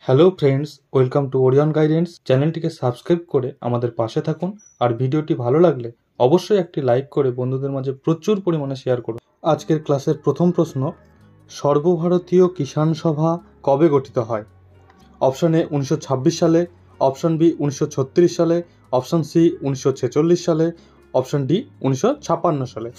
Hello friends, welcome to Orion guidance. চ্যানেলটিকে subscribe করে আমাদের পাশে থাকুন। আর ভিডিওটি ভালো লাগলে অবশ্যই একটি লাইক করে বন্ধুদের মাঝে প্রচুর পরিমাণে শেয়ার করুন। আজকের ক্লাসের প্রথম প্রশ্ন, সর্বভারতীয় কিষাণ সভা কবে গঠিত হয়? অপশান এ 1926 সালে, অপশান বি 1936 সালে, অপশান সি 1946 সালে, অপশান ডি 1956 সালে।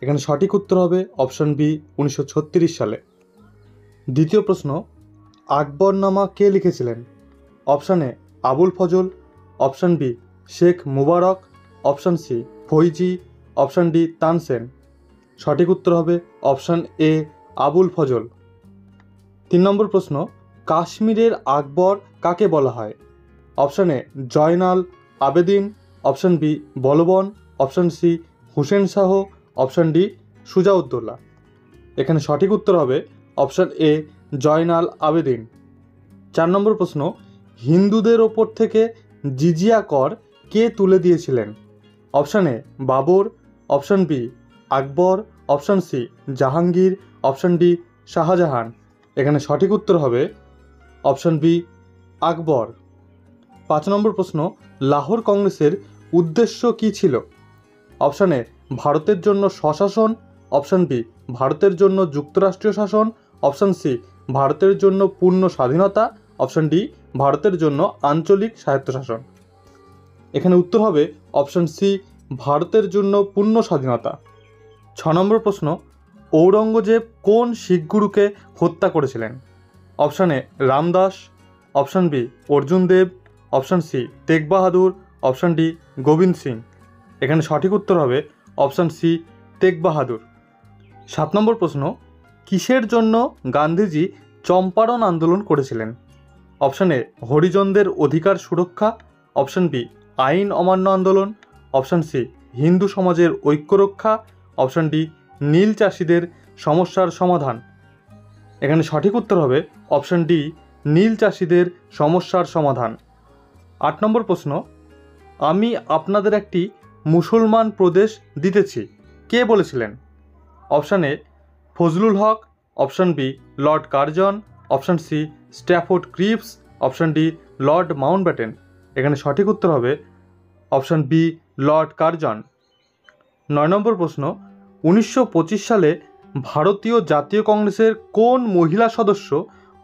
এখানে সঠিক উত্তর হবে অপশান বি 1936 সালে। দ্বিতীয় প্রশ্ন, আকবরনামা কে লিখেছিলেন? Option A Abul Fazal, option B Sheikh Mubarak, option C Faizi, option D Tansen. সঠিক উত্তর হবে অপশান এ আবুল ফজল। 3 নম্বর প্রশ্ন, কাশ্মীরের আকবর কাকে বলা হয়? Option A Zainul Abedin, option B Balban, option C Hussain Shah, option D Shujauddaula. এখানে সঠিক উত্তর হবে অপশান এ জয়নাল আবেদিন। 4 নম্বর প্রশ্ন, হিন্দুদের ওপর থেকে জিজিয়া কর কে তুলে দিয়েছিলেন? Option A Babur, option B Akbar, option C Jahangir, option D Shahjahan. এখানে সঠিক উত্তর হবে অপশান বি আকবর। 5 নম্বর প্রশ্ন, লাহোর কংগ্রেসের উদ্দেশ্য কী ছিল? অপশান এ ভারতের জন্য স্বশাসন, অপশান বি ভারতের জন্য যুক্তরাষ্ট্রীয় শাসন, অপশান সি ভারতের জন্য পূর্ণ স্বাধীনতা, অপশান ডি ভারতের জন্য আঞ্চলিক স্বায়ত্তশাসন। এখানে উত্তর হবে অপশান সি ভারতের জন্য পূর্ণ স্বাধীনতা। 6 নম্বর প্রশ্ন, ঔরঙ্গজেব কোন শিখ গুরুকে হত্যা করেছিলেন? Option A Ramdas, option B Arjun Dev, option C Tegh Bahadur, option D Gobind Singh. এখানে সঠিক উত্তর হবে অপশান সি তেগ বাহাদুর। 7 নম্বর প্রশ্ন, কিসের জন্য গান্ধীজি চম্পারণ আন্দোলন করেছিলেন? অপশান এ হরিজনদের অধিকার সুরক্ষা, অপশান বি আইন অমান্য আন্দোলন, অপশান সি হিন্দু সমাজের ঐক্য রক্ষা, অপশান ডি নীল চাষিদের সমস্যার সমাধান। এখানে সঠিক উত্তর হবে অপশান ডি নীল চাষিদের সমস্যার সমাধান। 8 নম্বর প্রশ্ন, আমি আপনাদের একটি মুসলমান প্রদেশ দিতেছি কে বলেছিলেন? Option A Fazlul Haq, option B Lord Curzon, option C Stafford Cripps, option D Lord Mountbatten. এখানে সঠিক উত্তর হবে অপশান বি লর্ড কার্জন। 9 নম্বর প্রশ্ন, 1925 সালে ভারতীয় জাতীয় কংগ্রেসের কোন মহিলা সদস্য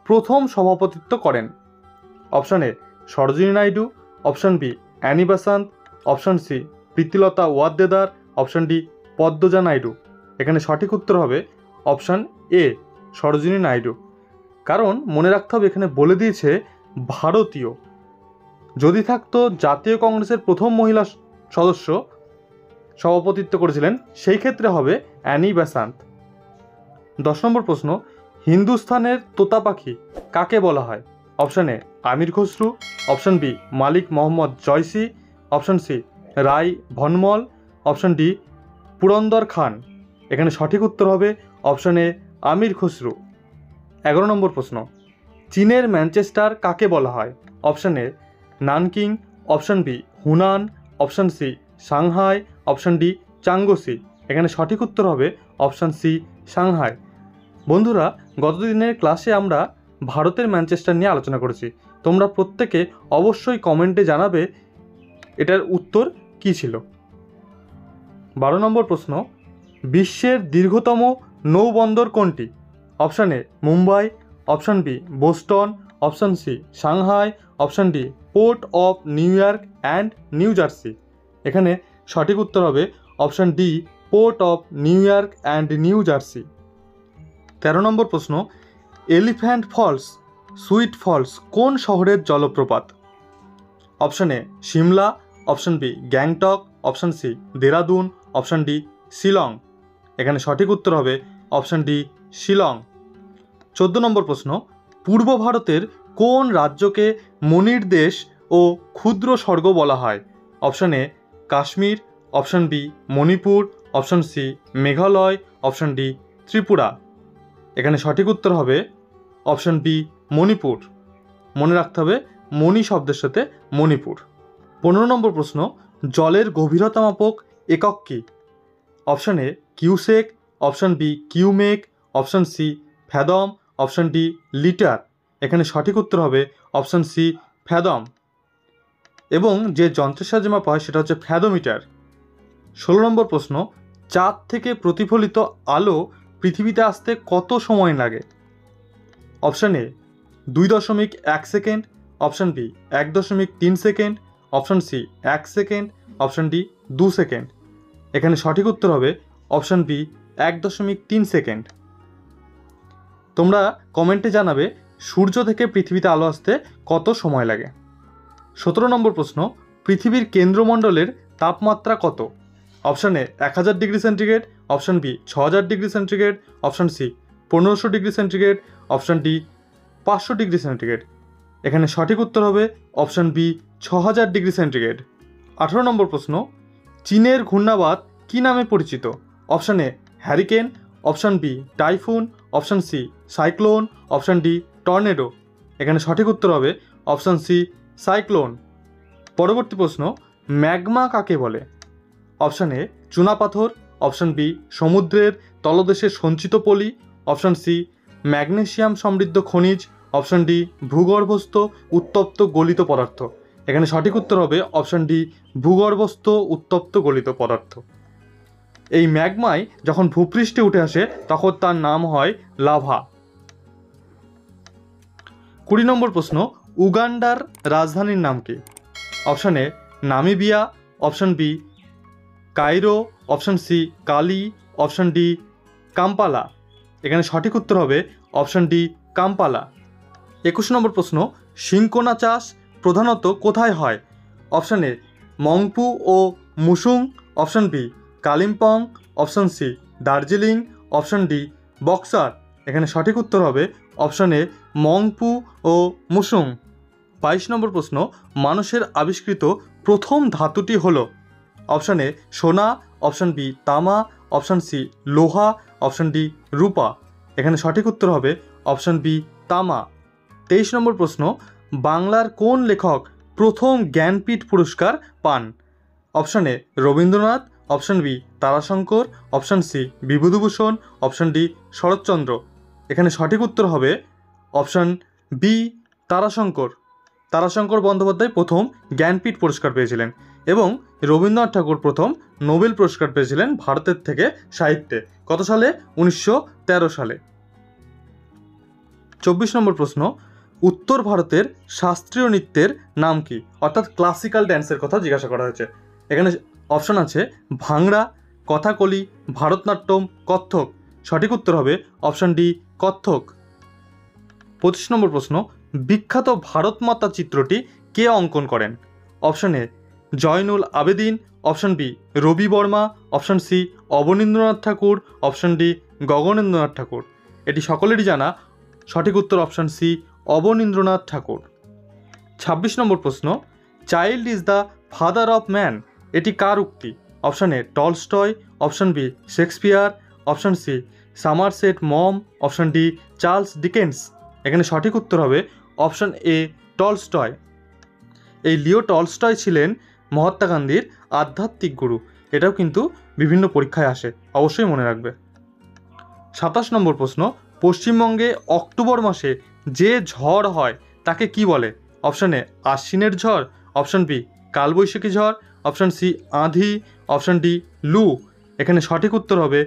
প্রথম সভাপতিত্ব করেন? Option A Sarojini Naidu, option B Annie Besant, option C Pritilata Waddedar, option D Padmaja Naidu. এখানে সঠিক উত্তর হবে অপশান এ সরোজিনী নাইডু। কারণ মনে রাখতে হবে এখানে বলে দিয়েছে ভারতীয়, যদি থাকতো জাতীয় কংগ্রেসের প্রথম মহিলা সদস্য সভাপতিত্ব করেছিলেন সেই ক্ষেত্রে হবে অ্যানি বেসান্ত। 10 নম্বর প্রশ্ন, হিন্দুস্তানের তোতা পাখি কাকে বলা হয়? Option A Amir Khusro, option B Malik Muhammad Jayasi, option C Rai Bhanmal, option D Purandar Khan. এখানে সঠিক উত্তর হবে অপশান এ আমির খসরু। 11 নম্বর প্রশ্ন, চীনের ম্যানচেস্টার কাকে বলা হয়? Option A Nanking, option B Hunan, option C Shanghai, option D Changsha. এখানে সঠিক উত্তর হবে অপশান সি সাংহাই। বন্ধুরা, গতদিনের ক্লাসে আমরা ভারতের ম্যানচেস্টার নিয়ে আলোচনা করেছি। তোমরা প্রত্যেকে অবশ্যই কমেন্টে জানাবে এটার উত্তর কী ছিল। 12 নম্বর প্রশ্ন, বিশ্বের দীর্ঘতম নৌবন্দর কোনটি? Option A Mumbai, option B Boston, option C Shanghai, option D port of New York and New Jersey. এখানে সঠিক উত্তর হবে option D port of New York and New Jersey. 13 নম্বর প্রশ্ন, এলিফ্যান্ট ফলস সুইট ফলস কোন শহরের জলপ্রপাত? Option A Shimla, option B Gangtok, option C Dehradun, option D Shillong. এখানে সঠিক উত্তর হবে অপশান ডি শিলং। 14 নম্বর প্রশ্ন, পূর্ব ভারতের কোন রাজ্যকে মণির দেশ ও ক্ষুদ্র স্বর্গ বলা হয়? Option A Kashmir, option B Manipur, option C Meghalaya, option D Tripura. এখানে সঠিক উত্তর হবে অপশান বি মণিপুর। মনে রাখতে হবে মণি শব্দের সাথে মণিপুর। 15 নম্বর প্রশ্ন, জলের গভীরতা মাপক একক কী? Option A cusec, option B cumec, option C fathom, option D litre. এখানে সঠিক উত্তর হবে অপশান সি ফ্যাদম। এবং যে যন্ত্রের সাহায্যে মাপা হয় সেটা হচ্ছে ফ্যাদোমিটার। 16 নম্বর প্রশ্ন, চাঁদ থেকে প্রতিফলিত আলো পৃথিবীতে আসতে কত সময় লাগে? Option A 2.1 second, option B 1.3 second, option C 1 second, option D 2 second. এখানে সঠিক উত্তর হবে অপশান বি 1.3 সেকেন্ড। তোমরা কমেন্টে জানাবে সূর্য থেকে পৃথিবীতে আলো আসতে কত সময় লাগে। 17 নম্বর প্রশ্ন, পৃথিবীর কেন্দ্রমণ্ডলের তাপমাত্রা কত? Option A 1000 degree centigrade, option B 6000 degree centigrade, option C 1500 degree centigrade, option D 500 degree centigrade. এখানে সঠিক উত্তর হবে অপশান বি 6000 ডিগ্রি সেন্টিগ্রেড। 18 নম্বর প্রশ্ন, চীনের ঘূর্ণাবাত কী নামে পরিচিত? Option A hurricane, option B typhoon, option C cyclone, option D tornado. এখানে সঠিক উত্তর হবে অপশান সি সাইক্লোন। পরবর্তী প্রশ্ন, ম্যাগমা কাকে বলে? অপশান এ চুনাপাথর, অপশান বি সমুদ্রের তলদেশে সঞ্চিত পলি, অপশান সি ম্যাগনেসিয়াম সমৃদ্ধ খনিজ, অপশান ডি ভূগর্ভস্থ উত্তপ্ত গলিত পদার্থ। এখানে সঠিক উত্তর হবে অপশান ডি ভূগর্ভস্থ উত্তপ্ত গলিত পদার্থ। এই ম্যাগমায় যখন ভূপৃষ্ঠে উঠে আসে তখন তার নাম হয় লাভা। 20 নম্বর প্রশ্ন, উগান্ডার রাজধানীর নাম কি? Option A Namibia, option B Cairo, option C Cali, option D Kampala. এখানে সঠিক উত্তর হবে অপশান ডি কাম্পালা। 21 নম্বর প্রশ্ন, সিংকোনা চাষ প্রধানত কোথায় হয়? অপশান এ মংপু ও Munsong, option B Kalimpong, option C Darjeeling, option D Buxar. এখানে সঠিক উত্তর হবে অপশান এ মংপু ও মুসুং। 22 নম্বর প্রশ্ন, মানুষের আবিষ্কৃত প্রথম ধাতুটি হল? অপশান এ সোনা, অপশান বি তামা, অপশান সি লোহা, অপশান ডি রূপা। এখানে সঠিক উত্তর হবে অপশান বি তামা। 23 নম্বর প্রশ্ন, বাংলার কোন লেখক প্রথম জ্ঞানপীঠ পুরস্কার পান? Option A Rabindranath, option B Tarashankar, option C Bibhutibhushan, option D Saratchandra. এখানে সঠিক উত্তর হবে অপশান বি তারাশঙ্কর। তারাশঙ্কর বন্দ্যোপাধ্যায় প্রথম জ্ঞানপীঠ পুরস্কার পেয়েছিলেন এবং রবীন্দ্রনাথ ঠাকুর প্রথম নোবেল পুরস্কার পেয়েছিলেন ভারতের থেকে সাহিত্যে। কত সালে? 1913 সালে। 24 নম্বর প্রশ্ন, উত্তর ভারতের শাস্ত্রীয় নৃত্যের নাম কি? অর্থাৎ ক্লাসিক্যাল ড্যান্সের কথা জিজ্ঞাসা করা হয়েছে। এখানে অপশান আছে ভাংড়া, কথাকলি, ভারতনাট্যম, কত্থক। সঠিক উত্তর হবে অপশান ডি কত্থক। 25 নম্বর প্রশ্ন, বিখ্যাত ভারত মাতা চিত্রটি কে অঙ্কন করেন? Option A Zainul Abedin, option B Ravi Varma, option C Abanindranath Thakur, option D Gaganendranath Thakur. এটি সকলেরই জানা, সঠিক উত্তর অপশান সি অবনীন্দ্রনাথ ঠাকুর। 26 নম্বর প্রশ্ন, child is the father of man এটি কার উক্তি? Option A Tolstoy, option B Shakespeare, option C Somerset Maugham, option D Charles Dickens. এখানে সঠিক উত্তর হবে অপশান এ টলস্টয়। এই লিও টলস্টয় ছিলেন মহাত্মা গান্ধীর আধ্যাত্মিক গুরু। এটাও কিন্তু বিভিন্ন পরীক্ষায় আসে, অবশ্যই মনে রাখবে। 27 নম্বর প্রশ্ন, পশ্চিমবঙ্গে অক্টোবর মাসে যে ঝড় হয় তাকে কি বলে? অপশান এ আশ্বিনের ঝড়, অপশান বি কালবৈশাখী ঝড়, option C Aandhi, option D লু। এখানে সঠিক উত্তর হবে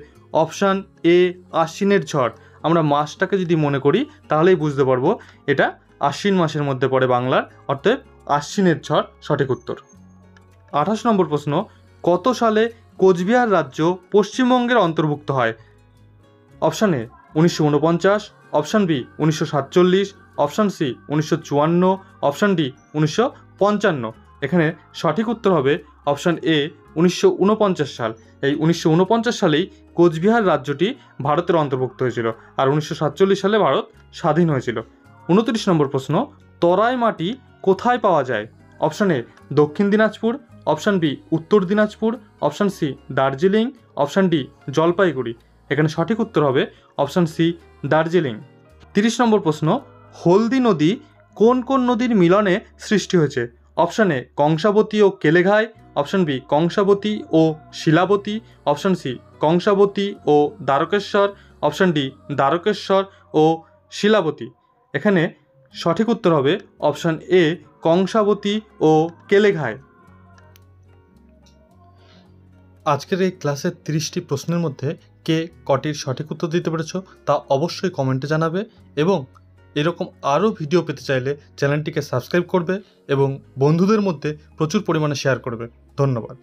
অপশান এ আশ্বিনের ঝড়। আমরা মাসটাকে যদি মনে করি তাহলেই বুঝতে পারবো এটা আশ্বিন মাসের মধ্যে পড়ে বাংলার, অর্থাৎ আশ্বিনের ঝড় সঠিক উত্তর। 28 নম্বর প্রশ্ন, কত সালে কোচবিহার রাজ্য পশ্চিমবঙ্গের অন্তর্ভুক্ত হয়? Option A 1949, option B 1947, option C 1954, option D 1955। এখানে সঠিক উত্তর হবে অপশান এ 1949 সাল। এই 1949 সালেই কোচবিহার রাজ্যটি ভারতের অন্তর্ভুক্ত হয়েছিল, আর 1947 সালে ভারত স্বাধীন হয়েছিল। 29 নম্বর প্রশ্ন, তরাই মাটি কোথায় পাওয়া যায়? অপশান এ দক্ষিণ Dinajpur, option B Uttar Dinajpur, option C Darjeeling, option D Jalpaiguri. এখানে সঠিক উত্তর হবে অপশান সি দার্জিলিং। 30 নম্বর প্রশ্ন, হলদি নদী কোন কোন নদীর মিলনে সৃষ্টি হয়েছে? অপশান এ কংসাবতী ও কেলেঘাই, অপশান বি কংসাবতী ও শিলাবতী, অপশান সি কংসাবতী ও দ্বারকেশ্বর, অপশান ডি দ্বারকেশ্বর ও শিলাবতী। এখানে সঠিক উত্তর হবে অপশান এ কংসাবতী ও কেলেঘায়। আজকের এই ক্লাসের 30টি প্রশ্নের মধ্যে কে কটির সঠিক উত্তর দিতে পেরেছ তা অবশ্যই কমেন্টে জানাবে, এবং এরকম আরও ভিডিও পেতে চাইলে চ্যানেলটিকে সাবস্ক্রাইব করবে এবং বন্ধুদের মধ্যে প্রচুর পরিমাণে শেয়ার করবে। ধন্যবাদ।